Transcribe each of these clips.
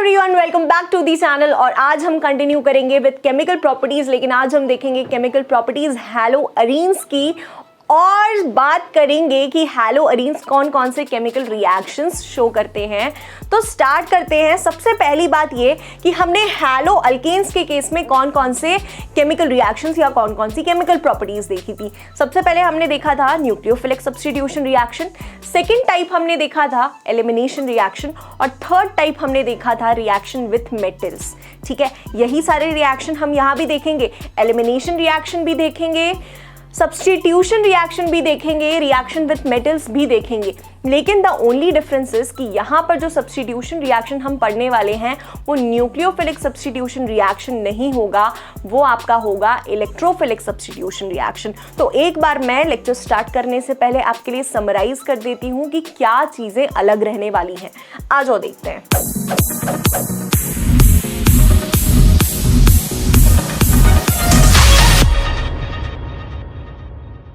Everyone, welcome back to the channel. और आज हम कंटिन्यू करेंगे विद केमिकल प्रॉपर्टीज, लेकिन आज हम देखेंगे केमिकल प्रॉपर्टीज हैलोअरीन्स की और बात करेंगे कि हैलोअरीन्स कौन कौन से केमिकल रिएक्शंस शो करते हैं। तो स्टार्ट करते हैं। सबसे पहली बात ये कि हमने हैलो अल्केन्स के केस में कौन कौन से केमिकल रिएक्शंस या कौन कौन सी केमिकल प्रॉपर्टीज देखी थी। सबसे पहले हमने देखा था nucleophilic substitution reaction, second type हमने देखा था एलिमिनेशन रिएक्शन और थर्ड टाइप हमने देखा था रिएक्शन विथ मेटल्स। ठीक है, यही सारे रिएक्शन हम यहाँ भी देखेंगे। एलिमिनेशन रिएक्शन भी देखेंगे, सब्स्टिट्यूशन रिएक्शन भी देखेंगे, रिएक्शन विथ मेटल्स भी देखेंगे। लेकिन द ओनली डिफरेंस इज कि यहाँ पर जो सब्स्टिट्यूशन रिएक्शन हम पढ़ने वाले हैं वो न्यूक्लियोफिलिक सब्स्टिट्यूशन रिएक्शन नहीं होगा, वो आपका होगा इलेक्ट्रोफिलिक सब्स्टिट्यूशन रिएक्शन। तो एक बार मैं लेक्चर स्टार्ट करने से पहले आपके लिए समराइज कर देती हूँ कि क्या चीज़ें अलग रहने वाली हैं। आ जाओ देखते हैं।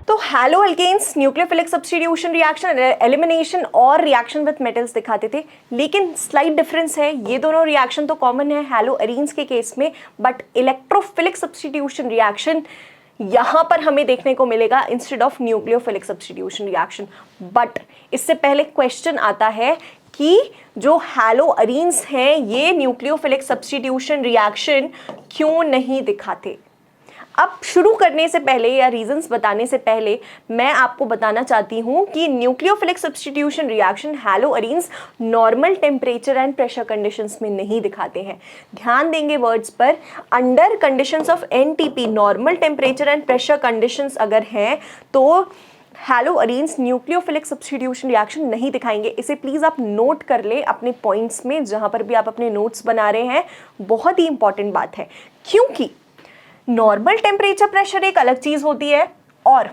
तो haloalkanes nucleophilic substitution reaction, elimination और रिएक्शन विथ मेटल्स दिखाते थे, लेकिन स्लाइट डिफरेंस है। ये दोनों रिएक्शन तो कॉमन है हैलोअरीन्स के केस में, बट इलेक्ट्रोफिलिक सब्स्टिट्यूशन रिएक्शन यहाँ पर हमें देखने को मिलेगा instead of nucleophilic substitution reaction. But इससे पहले क्वेश्चन आता है कि जो हैलोअरीन्स हैं ये न्यूक्लियोफिलिक सब्स्टिट्यूशन रिएक्शन क्यों नहीं दिखाते। अब शुरू करने से पहले या रीजंस बताने से पहले मैं आपको बताना चाहती हूँ कि nucleophilic substitution reaction haloarenes normal temperature and pressure conditions में नहीं दिखाते हैं। ध्यान देंगे वर्ड्स पर। Under conditions of NTP, normal temperature and pressure conditions अगर हैं तो हैलोअरीन्स न्यूक्लियोफिलिक सब्स्टिट्यूशन रिएक्शन नहीं दिखाएंगे। इसे प्लीज़ आप नोट कर लें अपने पॉइंट्स में, जहाँ पर भी आप अपने नोट्स बना रहे हैं। बहुत ही इंपॉर्टेंट बात है, क्योंकि नॉर्मल टेम्परेचर प्रेशर एक अलग चीज होती है और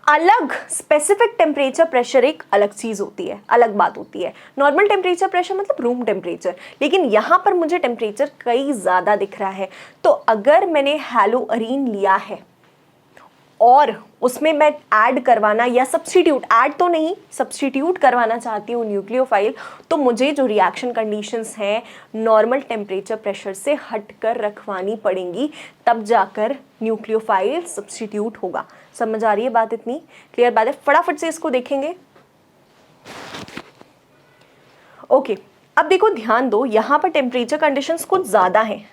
अलग स्पेसिफिक टेम्परेचर प्रेशर एक अलग चीज होती है, अलग बात होती है। नॉर्मल टेम्परेचर प्रेशर मतलब रूम टेम्परेचर, लेकिन यहां पर मुझे टेम्परेचर कई ज्यादा दिख रहा है। तो अगर मैंने हैलोअरीन लिया है और उसमें मैं ऐड करवाना या सब्स्टिट्यूट, ऐड तो नहीं सब्स्टिट्यूट करवाना चाहती हूँ न्यूक्लियोफाइल, तो मुझे जो रिएक्शन कंडीशंस हैं नॉर्मल टेम्परेचर प्रेशर से हट कर रखवानी पड़ेंगी, तब जाकर न्यूक्लियोफाइल सब्स्टिट्यूट होगा। समझ आ रही है बात? इतनी क्लियर बात है। फटाफट से इसको देखेंगे। ओके, अब देखो ध्यान दो, यहाँ पर टेम्परेचर कंडीशंस कुछ ज़्यादा हैं,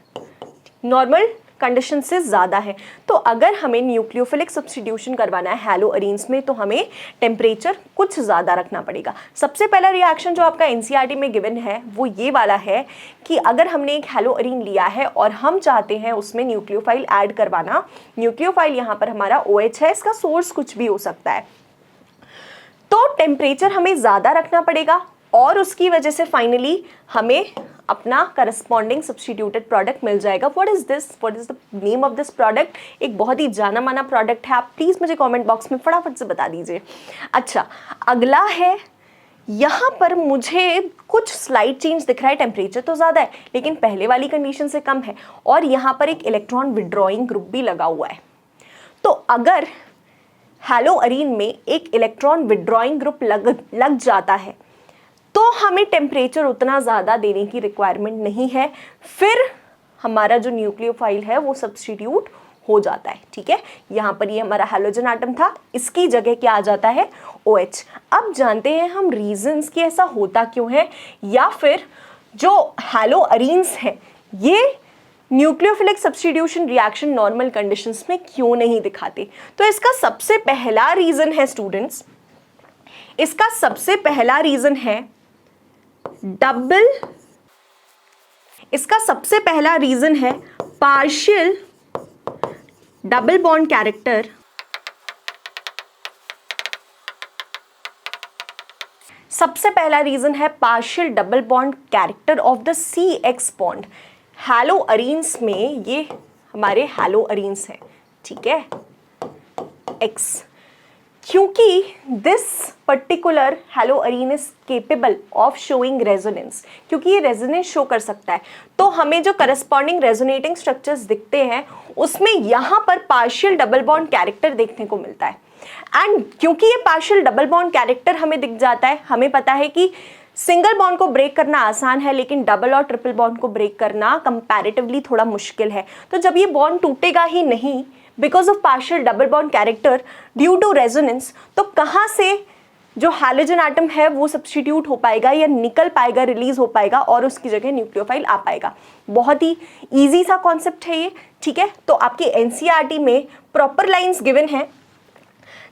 नॉर्मल कंडीशन से ज़्यादा है। तो अगर हमें न्यूक्लियोफिलिक सब्स्टिट्यूशन करवाना है हैलोअरीन्स में तो हमें टेम्परेचर कुछ ज़्यादा रखना पड़ेगा। सबसे पहला रिएक्शन जो आपका एनसीईआरटी में गिवन है वो ये वाला है कि अगर हमने एक हैलोअरीन लिया है और हम चाहते हैं उसमें न्यूक्लियोफाइल ऐड करवाना, न्यूक्लियोफाइल यहाँ पर हमारा OH है, इसका सोर्स कुछ भी हो सकता है, तो टेम्परेचर हमें ज़्यादा रखना पड़ेगा और उसकी वजह से फाइनली हमें अपना करस्पॉन्डिंग सब्स्टिट्यूटेड प्रोडक्ट मिल जाएगा। What is this, what is the name of this product? एक बहुत ही जाना माना प्रोडक्ट है, आप प्लीज मुझे कमेंट बॉक्स में फटाफट से बता दीजिए। अच्छा, अगला है, यहाँ पर मुझे कुछ स्लाइड चेंज दिख रहा है। टेम्परेचर तो ज़्यादा है लेकिन पहले वाली कंडीशन से कम है और यहाँ पर एक इलेक्ट्रॉन विड्रॉइंग ग्रुप भी लगा हुआ है। तो अगर हैलोअरीन में एक इलेक्ट्रॉन विड्रॉइंग ग्रुप लग जाता है तो हमें टेम्परेचर उतना ज़्यादा देने की रिक्वायरमेंट नहीं है, फिर हमारा जो न्यूक्लियोफाइल है वो सब्स्टिट्यूट हो जाता है। ठीक है, यहाँ पर ये हमारा हैलोजन आटम था, इसकी जगह क्या आ जाता है? OH। अब जानते हैं हम रीजंस कि ऐसा होता क्यों है, या फिर जो हैलोअरीन्स हैं ये nucleophilic substitution reaction normal conditions में क्यों नहीं दिखाते। तो इसका सबसे पहला रीजन है स्टूडेंट्स, इसका सबसे पहला रीजन है इसका सबसे पहला रीजन है पार्शियल डबल बॉन्ड कैरेक्टर। सबसे पहला रीजन है partial double bond character of the CX bond. Haloarenes में ये हमारे हैलोअरीन्स हैं, ठीक है, X, क्योंकि this particular haloarene is capable of showing resonance, क्योंकि ये रेजोनेंस शो कर सकता है, तो हमें जो करस्पॉन्डिंग रेजोनेटिंग स्ट्रक्चर्स दिखते हैं उसमें यहाँ पर पार्शियल डबल बॉन्ड कैरेक्टर देखने को मिलता है। एंड क्योंकि ये पार्शियल डबल बॉन्ड कैरेक्टर हमें दिख जाता है, हमें पता है कि सिंगल बॉन्ड को ब्रेक करना आसान है, लेकिन डबल और ट्रिपल बॉन्ड को ब्रेक करना कंपैरेटिवली थोड़ा मुश्किल है। तो जब ये बॉन्ड टूटेगा ही नहीं because of partial double bond character due to resonance, तो कहाँ से जो हैलोजन एटम है वो सब्स्टिट्यूट हो पाएगा या निकल पाएगा, रिलीज हो पाएगा और उसकी जगह न्यूक्लियोफाइल आ पाएगा। बहुत ही इजी सा कॉन्सेप्ट है ये, ठीक है। तो आपके एनसीईआरटी में प्रॉपर लाइंस गिवन है।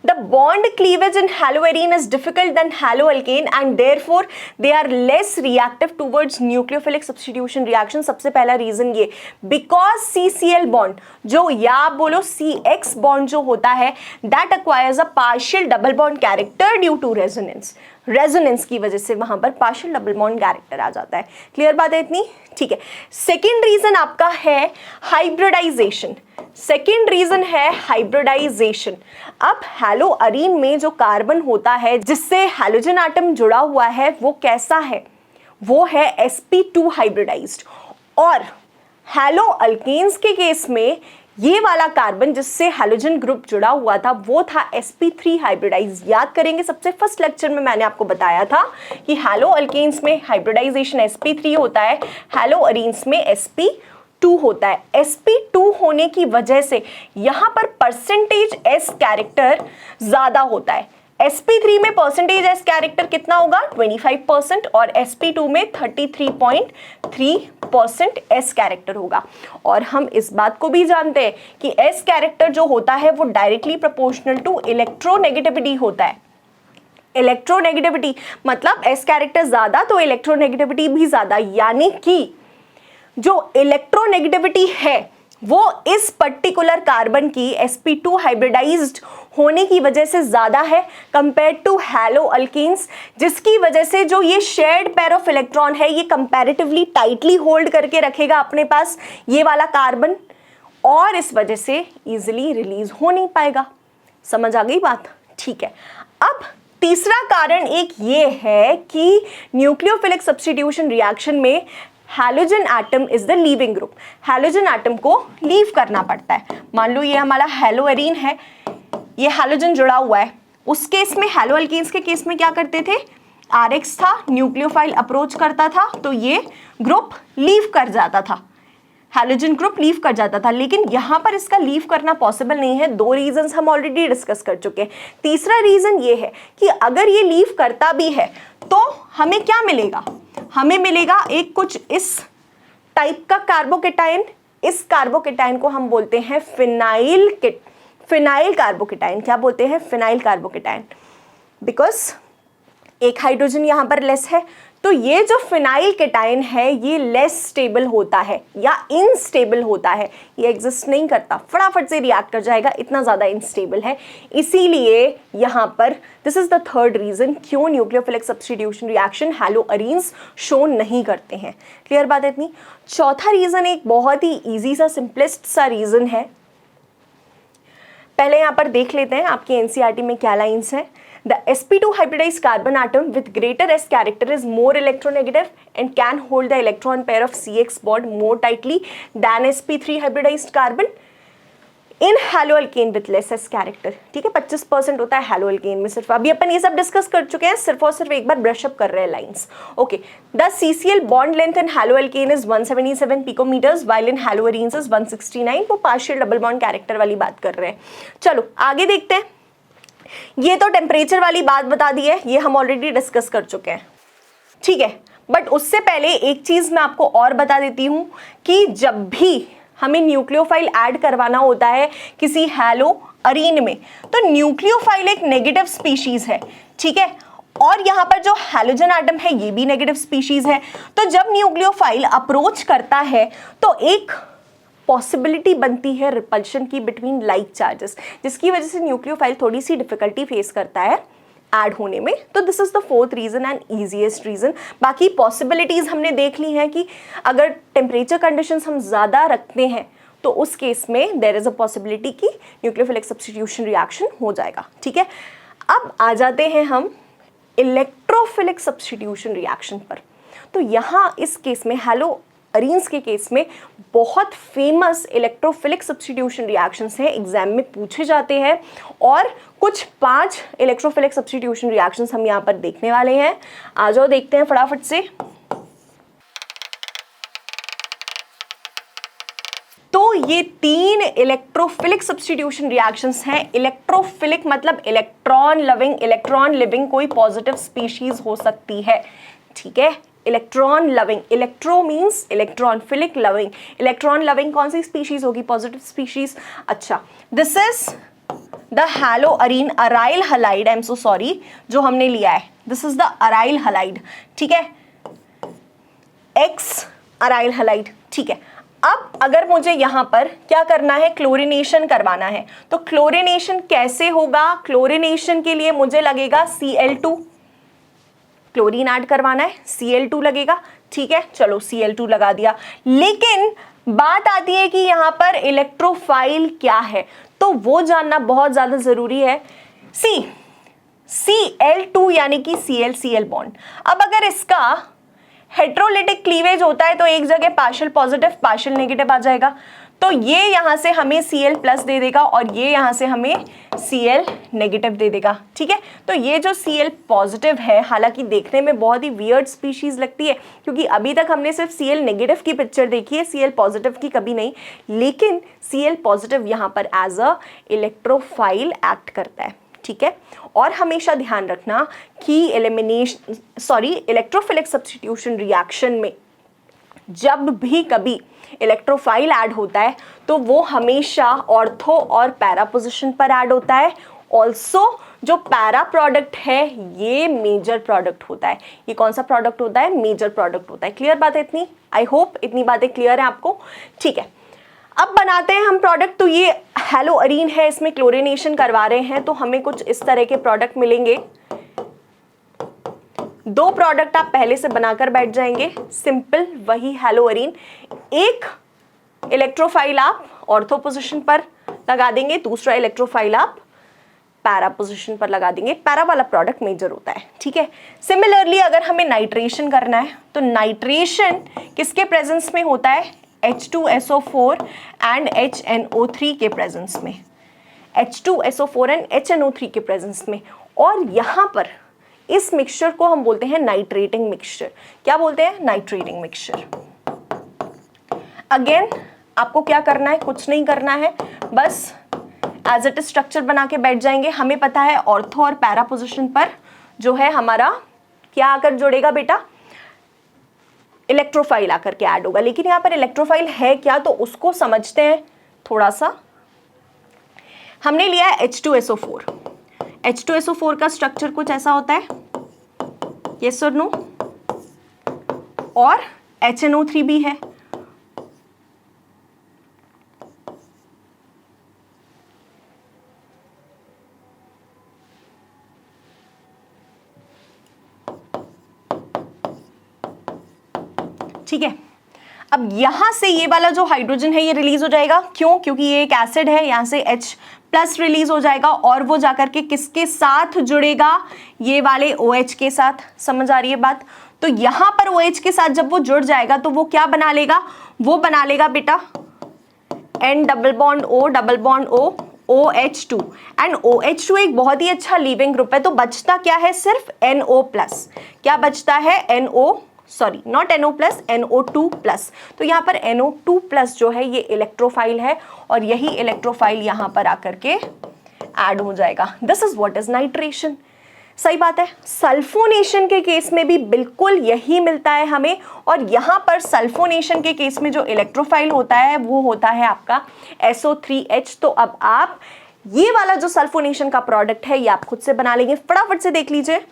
The bond cleavage in haloarine is difficult than haloalkane and therefore they are less reactive towards nucleophilic substitution reaction। सबसे पहला रीजन ये, because CCl bond जो या आप बोलो CX bond जो होता है that acquires a partial double bond character due to resonance। Resonance की वजह से वहां पर पार्शियल डबल बॉन्ड कैरेक्टर आ जाता है। क्लियर बात है इतनी, ठीक है। सेकेंड रीजन आपका है हाइब्रिडाइजेशन। सेकेंड रीजन है हाइब्रिडाइजेशन। अब हैलोअरीन में जो कार्बन होता है जिससे हैलोजन एटम जुड़ा हुआ है वो कैसा है, वो है sp2 हाइब्रिडाइज्ड। और हैलोअल्केन्स के केस में ये वाला कार्बन जिससे हैलोजन ग्रुप जुड़ा हुआ था वो था sp3 हाइब्रिडाइज। याद करेंगे सबसे फर्स्ट लेक्चर में मैंने आपको बताया था कि हैलोअल्केन्स में हाइब्रिडाइजेशन sp3 होता है, हैलोअरीन्स में sp2 होता है। sp2 होने की वजह से यहाँ पर परसेंटेज s कैरेक्टर ज्यादा होता है। sp3 में परसेंटेज s कैरेक्टर कितना होगा 25% और sp2 में 33.3% s कैरेक्टर होगा। और हम इस बात को भी जानते हैं कि s कैरेक्टर जो होता है वो डायरेक्टली प्रोपोर्शनल टू इलेक्ट्रोनेगेटिविटी होता है। इलेक्ट्रोनेगेटिविटी मतलब s कैरेक्टर ज्यादा तो इलेक्ट्रोनेगेटिविटी भी ज्यादा, यानी कि जो इलेक्ट्रोनेगेटिविटी है वो इस पर्टिकुलर कार्बन की sp2 हाइब्रिडाइज्ड होने की वजह से ज्यादा है कंपेयर टू हैलोअल्केन्स, जिसकी वजह से जो ये शेयर्ड पेयर ऑफ इलेक्ट्रॉन है ये कंपैरेटिवली टाइटली होल्ड करके रखेगा अपने पास ये वाला कार्बन, और इस वजह से इजीली रिलीज हो नहीं पाएगा। समझ आ गई बात, ठीक है। अब तीसरा कारण एक ये है कि न्यूक्लियोफिलिक सब्स्टिट्यूशन रिएक्शन में halogen atom is the leaving group. Halogen atom को लीव करना पड़ता है। मान लो ये हमारा हैलोअरीन है, ये हैलोजन जुड़ा हुआ है। उस केस में हैलोअल्केन्स के केस में क्या करते थे, RX था, न्यूक्लियोफाइल अप्रोच करता था तो ये ग्रुप लीव कर जाता था, हैलोजन ग्रुप लीव कर जाता था। लेकिन यहाँ पर इसका लीव करना पॉसिबल नहीं है। दो रीजंस हम ऑलरेडी डिस्कस कर चुके हैं। तीसरा रीजन ये है कि अगर ये लीव करता भी है तो हमें क्या मिलेगा, हमें मिलेगा एक कुछ इस टाइप का कार्बोकेटाइन। इस कार्बोकेटाइन को हम बोलते हैं फिनाइल कार्बोकेटाइन। क्या बोलते हैं, फिनाइल कार्बोकेटाइन। बिकॉज एक हाइड्रोजन यहाँ पर लेस है तो ये जो फिनाइल केटाइन है ये लेस स्टेबल होता है या इनस्टेबल होता है, ये एग्जिस्ट नहीं करता, फटाफट से रिएक्ट कर जाएगा, इतना ज़्यादा इनस्टेबल है। इसीलिए यहाँ पर this is the third reason क्यों nucleophilic substitution reaction haloarenes show नहीं करते हैं। क्लियर बात है इतनी। चौथा रीजन एक बहुत ही ईजी सा सिंपलेस्ट सा रीजन है। पहले यहाँ पर देख लेते हैं आपकी एनसीईआरटी में क्या लाइन्स है। The sp2 hybridized carbon atom with greater s character is more electronegative and can hold the electron pair of CX bond more tightly than sp3 hybridized carbon in haloalkane with less s character। ठीक है, 25% होता है haloalkane में सिर्फ। अभी अपन ये सब discuss कर चुके हैं, सिर्फ और सिर्फ एक बार ब्रश अप कर रहे हैं lines. Okay, the CCl bond length in haloalkane is 177 picometers while in haloarenes is 169। वो पार्शियल डबल बॉन्ड कैरेक्टर वाली बात कर रहे हैं। चलो आगे देखते हैं। ये तो टेम्परेचर वाली बात बता दी है, ये हम ऑलरेडी डिस्कस कर चुके हैं, ठीक है। बट उससे पहले एक चीज मैं आपको और बता देती हूं कि जब भी हमें न्यूक्लियोफाइल ऐड करवाना होता है किसी हैलोअरीन में तो न्यूक्लियोफाइल एक नेगेटिव स्पीशीज है, ठीक है। और यहाँ पर जो हैलोजन एटम है ये भी नेगेटिव स्पीशीज है। तो जब न्यूक्लियोफाइल अप्रोच करता है तो एक पॉसिबिलिटी बनती है रिपल्शन की बिटवीन लाइक चार्जेस, जिसकी वजह से न्यूक्लियोफाइल थोड़ी सी डिफिकल्टी फेस करता है ऐड होने में। तो this is the fourth reason and easiest reason. बाकी पॉसिबिलिटीज हमने देख ली हैं कि अगर टेम्परेचर कंडीशंस हम ज़्यादा रखते हैं तो उस केस में देयर इज अ पॉसिबिलिटी कि न्यूक्लियोफिलिक सब्स्टिट्यूशन रिएक्शन हो जाएगा, ठीक है। अब आ जाते हैं हम इलेक्ट्रोफिलिक सब्स्टिट्यूशन रिएक्शन पर। तो यहाँ इस केस में अरीन्स के केस में बहुत फेमस इलेक्ट्रोफिलिक सब्स्टिट्यूशन रिएक्शंस हैं, एग्जाम में पूछे जाते हैं और कुछ 5 इलेक्ट्रोफिलिक सब्स्टिट्यूशन रिएक्शंस हम यहाँ पर देखने वाले हैं। आ जाओ देखते हैं फटाफट से। तो ये 3 इलेक्ट्रोफिलिक सब्स्टिट्यूशन रिएक्शंस हैं। इलेक्ट्रोफिलिक मतलब इलेक्ट्रॉन लविंग, इलेक्ट्रॉन लिविंग कोई पॉजिटिव स्पीशीज हो सकती है, ठीक है। Electron loving, electro means electron, philic loving, electron loving कौन सी स्पीशीज होगी? Positive species. अच्छा, this is the haloarene aryl halide, I am so sorry, जो हमने लिया है this is the aryl halide, ठीक है, एक्स अराइल हलाइड, ठीक है। अब अगर मुझे यहां पर क्या करना है, क्लोरिनेशन करवाना है, तो क्लोरिनेशन कैसे होगा? क्लोरिनेशन के लिए मुझे लगेगा Cl2, क्लोरीन ऐड करवाना है, Cl2 लगेगा, ठीक है। चलो Cl2 लगा दिया, लेकिन बात आती है कि यहां पर इलेक्ट्रोफाइल क्या है, तो वो जानना बहुत ज्यादा जरूरी है। Cl2 यानी कि Cl बॉन्ड। अब अगर इसका हेट्रोलिटिक क्लीवेज होता है तो एक जगह पार्शियल पॉजिटिव पार्शियल नेगेटिव आ जाएगा, तो ये यहां से हमें Cl प्लस दे देगा और ये यहां से हमें Cl नेगेटिव दे देगा, ठीक है। तो ये जो Cl पॉजिटिव है, हालांकि देखने में बहुत ही वियर्ड स्पीशीज लगती है क्योंकि अभी तक हमने सिर्फ Cl नेगेटिव की पिक्चर देखी है, Cl पॉजिटिव की कभी नहीं, लेकिन Cl पॉजिटिव यहां पर एज अ इलेक्ट्रोफाइल एक्ट करता है, ठीक है। और हमेशा ध्यान रखना कि इलेक्ट्रोफिलिक सब्स्टिट्यूशन रिएक्शन में जब भी कभी इलेक्ट्रोफाइल ऐड होता है तो वो हमेशा ऑर्थो और पैरा पोजीशन पर ऐड होता है। ऑल्सो जो पैरा प्रोडक्ट है ये मेजर प्रोडक्ट होता है। ये कौन सा प्रोडक्ट होता है? मेजर प्रोडक्ट होता है। क्लियर बात है इतनी? आई होप इतनी बातें क्लियर है आपको, ठीक है। अब बनाते हैं हम प्रोडक्ट। तो ये हैलो अरीन है, इसमें क्लोरिनेशन करवा रहे हैं, तो हमें कुछ इस तरह के प्रोडक्ट मिलेंगे। 2 प्रोडक्ट आप पहले से बनाकर बैठ जाएंगे, सिंपल वही हैलो अरीन। एक इलेक्ट्रोफाइल आप ऑर्थो पोजीशन पर लगा देंगे, दूसरा इलेक्ट्रोफाइल आप पैरा पोजीशन पर लगा देंगे। पैरा वाला प्रोडक्ट मेजर होता है, ठीक है। सिमिलरली अगर हमें नाइट्रेशन करना है तो नाइट्रेशन किसके प्रेजेंस में होता है? H2SO4 एंड HNO3 के प्रेजेंस में, H2SO4 एंड HNO3 के प्रेजेंस में। और यहां पर इस मिक्सचर को हम बोलते हैं नाइट्रेटिंग मिक्सचर। क्या बोलते हैं? Nitrating mixture. अगेन आपको क्या करना है? कुछ नहीं करना है, बस एज इट इज स्ट्रक्चर बना के बैठ जाएंगे। हमें पता है ऑर्थो और पैरा पोजीशन पर जो है हमारा क्या आकर जुड़ेगा बेटा? इलेक्ट्रोफाइल आकर के ऐड होगा। लेकिन यहाँ पर इलेक्ट्रोफाइल है क्या, तो उसको समझते हैं थोड़ा सा। हमने लिया है H2SO4। H2SO4 का स्ट्रक्चर कुछ ऐसा होता है, यस और नो, और HNO3 भी है। ठीक है। अब यहां से ये वाला जो हाइड्रोजन है ये रिलीज हो जाएगा। क्यों? क्योंकि ये एक एसिड है, यहां से H प्लस रिलीज हो जाएगा और वो जाकर के किसके साथ जुड़ेगा? ये वाले OH के साथ। समझ आ रही है बात? तो यहां पर OH के साथ जब वो जुड़ जाएगा तो वो क्या बना लेगा? वो बना लेगा बेटा N double bond O double bond O OH2। And OH2 एक बहुत ही अच्छा लीविंग ग्रुप है। तो बचता क्या है? सिर्फ NO प्लस। क्या बचता है? Not NO plus, NO2 plus. तो यहाँ पर NO2 प्लस जो है ये इलेक्ट्रोफाइल है और यही इलेक्ट्रोफाइल यहाँ पर आकर के ऐड हो जाएगा। This is what is nitration. सही बात है। सल्फोनेशन के केस में भी बिल्कुल यही मिलता है हमें। और यहाँ पर सल्फोनेशन के केस में जो इलेक्ट्रोफाइल होता है वो होता है आपका SO3H। तो अब आप ये वाला जो सल्फोनेशन का प्रोडक्ट है ये आप खुद से बना लेंगे। फटाफट से देख लीजिए।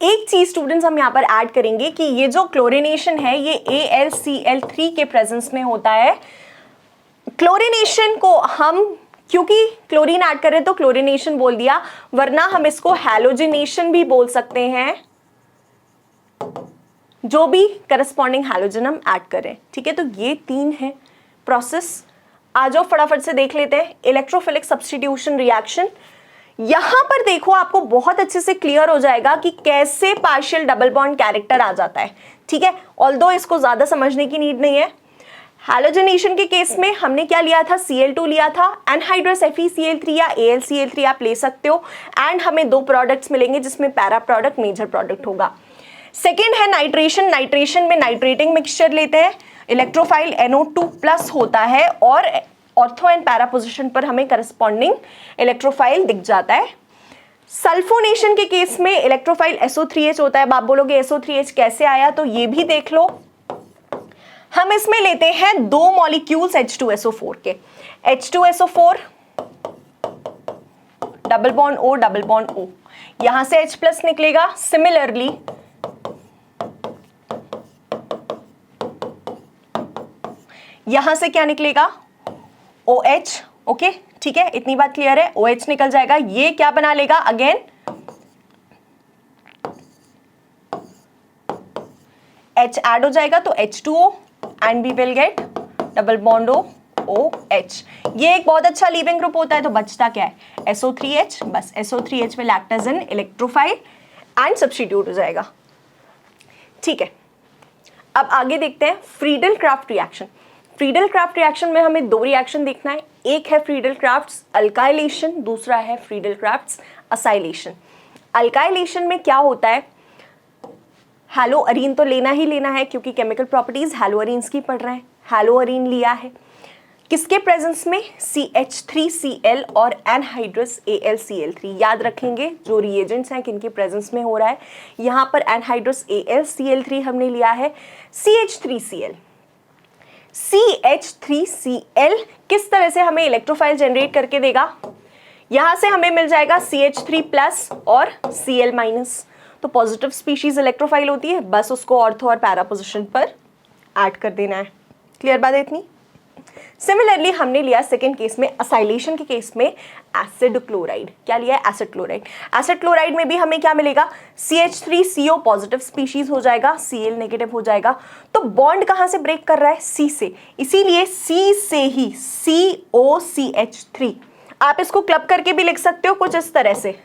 एक चीज स्टूडेंट्स हम यहाँ पर ऐड करेंगे कि ये जो क्लोरिनेशन है ये AlCl3 के प्रेजेंस में होता है। क्लोरिनेशन को हम क्योंकि क्लोरीन ऐड कर रहे हैं तो क्लोरिनेशन बोल दिया, वरना हम इसको हैलोजिनेशन भी बोल सकते हैं, जो भी करस्पॉन्डिंग हैलोजन हम ऐड करें। ठीक है, तो ये 3 है प्रोसेस। आ जाओ फटाफट से देख लेते हैं। इलेक्ट्रोफिलिक सब्स्टिट्यूशन रिएक्शन, यहां पर देखो आपको बहुत अच्छे से क्लियर हो जाएगा कि कैसे पार्शियल डबल बॉन्ड कैरेक्टर आ जाता है, ठीक है। ऑल्दो इसको ज्यादा समझने की नीड नहीं है। हैलोजनेशन के केस में हमने क्या लिया था, Cl2 लिया था, एनहाइड्रस FeCl3 या AlCl3 आप ले सकते हो, एंड हमें दो प्रोडक्ट्स मिलेंगे जिसमें पैरा प्रोडक्ट मेजर प्रोडक्ट होगा। सेकेंड है नाइट्रेशन। नाइट्रेशन में नाइट्रेटिंग मिक्सचर लेते हैं, इलेक्ट्रोफाइल NO2+ होता है और ऑर्थो एंड पैरा पोजिशन पर हमें करस्पॉन्डिंग इलेक्ट्रोफाइल दिख जाता है। सल्फोनेशन के केस में इलेक्ट्रोफाइल SO3H होता है। आप बोलोगे SO3H कैसे आया, तो ये भी देख लो। हम इसमें लेते हैं दो मॉलिक्यूल्स H2SO4 के, H2SO4 double bond O double bond O, यहां से H+ निकलेगा। सिमिलरली यहां से क्या निकलेगा, OH, ओके ठीक है, इतनी बात क्लियर है। OH निकल जाएगा, ये क्या बना लेगा, अगेन H ऐड हो जाएगा तो H2O and we will get double bond OH। ये एक बहुत अच्छा लीविंग ग्रुप होता है। तो बचता क्या है, SO3H, बस SO3H will act as an electrophile and substitute हो जाएगा, ठीक है। अब आगे देखते हैं Friedel Crafts reaction. Friedel Crafts reaction में हमें दो रिएक्शन देखना है, एक है फ्रीडल क्राफ्ट्स अल्काइलेशन, दूसरा है फ्रीडल क्राफ्ट्स असाइलेशन। अल्काइलेशन में क्या होता है, हैलोअरीन तो लेना ही लेना है क्योंकि केमिकल प्रॉपर्टीज हैलोअरीन्स की पढ़ रहे हैं। हैलोअरीन लिया है किसके प्रेजेंस में, CH3Cl और एनहाइड्रस AlCl3। याद रखेंगे जो रिएजेंट्स हैं किनके प्रेजेंस में हो रहा है। यहाँ पर एनहाइड्रस AlCl3 हमने लिया है, CH3Cl। CH3Cl किस तरह से हमें इलेक्ट्रोफाइल जनरेट करके देगा, यहां से हमें मिल जाएगा CH3+ और Cl-। तो पॉजिटिव स्पीशीज इलेक्ट्रोफाइल होती है, बस उसको ऑर्थो और पैरा पोजिशन पर ऐड कर देना है। क्लियर बात है इतनी। सिमिलरली हमने लिया सेकेंड केस में, असाइलेशन के केस में एसिड क्लोराइड। क्या लिया है, एसिड क्लोराइड। एसिड क्लोराइड में भी हमें क्या मिलेगा, CH3CO पॉजिटिव स्पीशीज हो जाएगा, Cl नेगेटिव हो जाएगा। तो बॉन्ड कहां से ब्रेक कर रहा है, C से, इसीलिए C से ही COCH3। आप इसको क्लब करके भी लिख सकते हो कुछ इस तरह से,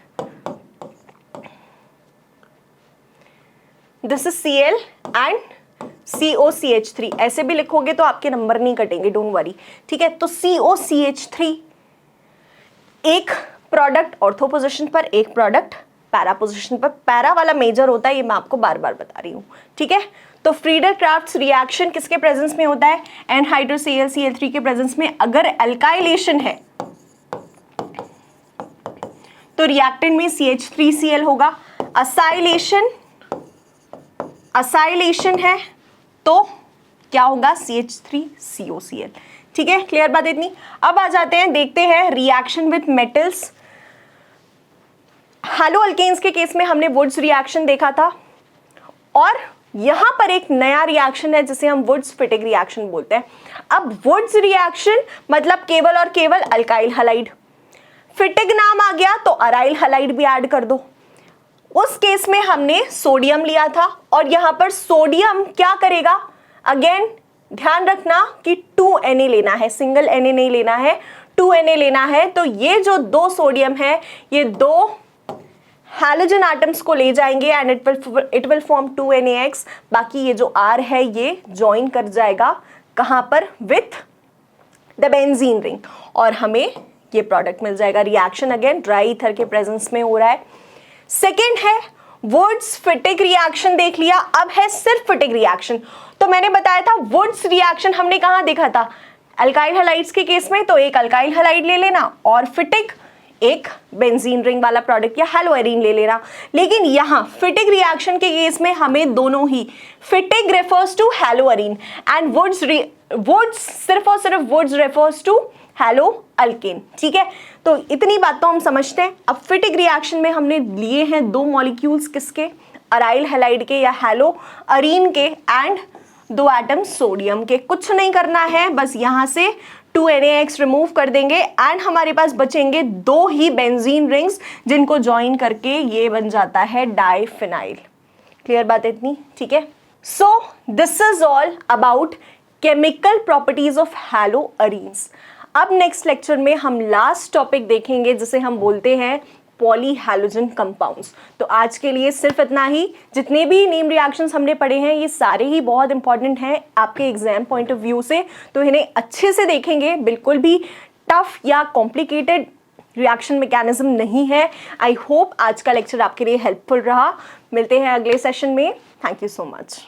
this is Cl and COCH3, ऐसे भी लिखोगे तो आपके नंबर नहीं कटेंगे, डोंट वरी, ठीक है। तो COCH3 एक प्रोडक्ट ऑर्थो पोजीशन पर, एक प्रोडक्ट पैरा पोजीशन पर। पैरा वाला मेजर होता है, ये मैं आपको बार बार बता रही हूं, ठीक है। तो फ्रीडल क्राफ्ट्स रिएक्शन किसके प्रेजेंस में होता है, एनहाइड्रस AlCl3 के प्रेजेंस में। अगर अल्काइलेशन है तो रिएक्टेंट में CH3Cl होगा। असाइलेशन है तो क्या होगा, CH3COCl, ठीक है। क्लियर बात इतनी। अब आ जाते हैं, देखते हैं reaction with metals. Haloalkanes के केस में हमने वुड्स रिएक्शन देखा था, और यहां पर एक नया रिएक्शन है जिसे हम वुड्स फिटिग रिएक्शन बोलते हैं। अब वुड्स रिएक्शन मतलब केवल और केवल अल्काइल हलाइड, फिटिग नाम आ गया तो अराइल हलाइड भी ऐड कर दो। उस केस में हमने सोडियम लिया था, और यहां पर सोडियम क्या करेगा, अगेन ध्यान रखना कि 2Na लेना है, सिंगल Na नहीं लेना है, 2Na लेना है। तो ये जो दो सोडियम है, ये दो हैलोजन एटम्स को ले जाएंगे and it will form 2NaX। बाकी ये जो R है ये ज्वाइन कर जाएगा कहां पर, विथ द बेंजीन रिंग, और हमें ये प्रोडक्ट मिल जाएगा। रिएक्शन अगेन ड्राई ईथर के प्रेजेंस में हो रहा है। सेकेंड है वुड्स फिटिग रिएक्शन, देख लिया। अब है सिर्फ फिटिग रिएक्शन। तो मैंने बताया था वुड्स रिएक्शन हमने कहां देखा था, अल्काइल हलाइड्स के केस में, तो एक अल्काइल हलाइड ले लेना, और फिटिग एक बेंजीन रिंग वाला प्रोडक्ट या हैलोएरीन ले लेना। लेकिन यहां फिटिग रिएक्शन के केस में हमें दोनों ही, Fittig refers to haloarene and Wurtz सिर्फ और सिर्फ Wurtz refers to haloalkane, ठीक है। तो इतनी बात तो हम समझते हैं। अब फिटिग रिएक्शन में हमने लिए हैं दो मॉलिक्यूल्स, किसके, अराइल हैलाइड के या हैलो अरीन के, एंड दो एटम सोडियम के। कुछ नहीं करना है, बस यहां से 2NaX रिमूव कर देंगे एंड हमारे पास बचेंगे दो ही बेंजीन रिंग्स, जिनको ज्वाइन करके ये बन जाता है डाइफिनाइल। क्लियर बात है इतनी, ठीक है। So this is all about chemical properties of haloarenes. अब नेक्स्ट लेक्चर में हम लास्ट टॉपिक देखेंगे जिसे हम बोलते हैं पॉली हैलोजन कंपाउंड्स। तो आज के लिए सिर्फ इतना ही। जितने भी नेम रिएक्शंस हमने पढ़े हैं ये सारे ही बहुत इंपॉर्टेंट हैं आपके एग्जाम पॉइंट ऑफ व्यू से, तो इन्हें अच्छे से देखेंगे। बिल्कुल भी टफ या कॉम्प्लिकेटेड रिएक्शन मैकेनिज्म नहीं है। आई होप आज का लेक्चर आपके लिए हेल्पफुल रहा। मिलते हैं अगले सेशन में। Thank you so much.